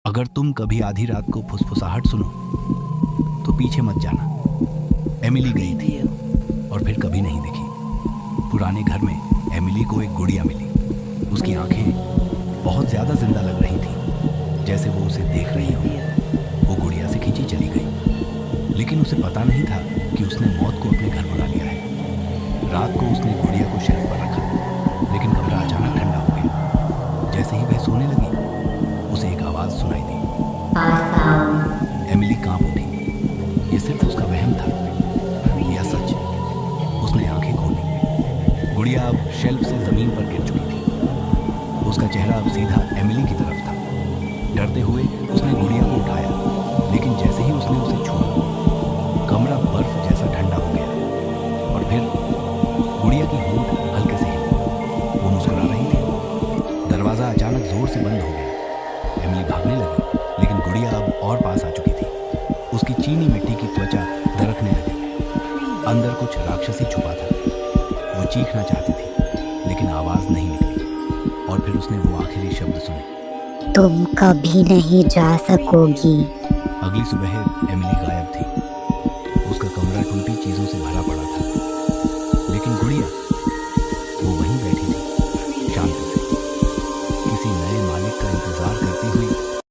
अगर तुम कभी आधी रात को फुसफुसाहट सुनो तो पीछे मत जाना। एमिली गई थी और फिर कभी नहीं दिखी। पुराने घर में एमिली को एक गुड़िया मिली। उसकी आंखें बहुत ज़्यादा जिंदा लग रही थीं, जैसे वो उसे देख रही हो। वो गुड़िया से खींची चली गई, लेकिन उसे पता नहीं था कि उसने मौत को अपने घर बुला लिया है। रात को उसने गुड़िया को शेल्फ पर रखा, लेकिन कमरा अचानक ठंडा हो गया। जैसे ही वह सोने लगी, उसे एक आवाज़ सुनाई दी। एमिली कांप उठी। ये सिर्फ उसका वहम था या सच? उसने आंखें खोली। गुड़िया अब शेल्फ से ज़मीन पर गिर चुकी थी। उसका चेहरा अब सीधा एमिली की तरफ था। डरते हुए उसने गुड़िया को उठाया, लेकिन जैसे ही उसने उसे छुआ, कमरा बर्फ जैसा ठंडा हो गया। और फिर गुड़िया की होंठ हल्के से हिली। वो मुस्कुरा रही थी। दरवाज़ा अचानक जोर से बंद हो गया। एमिली भागने लगी, लेकिन गुड़िया अब और पास आ चुकी थी। उसकी चीनी मिट्टी की त्वचा दरकने लगी। अंदर कुछ राक्षसी छुपा था। वो चीखना चाहती थी, लेकिन आवाज़ नहीं निकली। और फिर उसने वो आखिरी शब्द सुने, तुम कभी नहीं जा सकोगी। अगली सुबह एमिली गायब थी।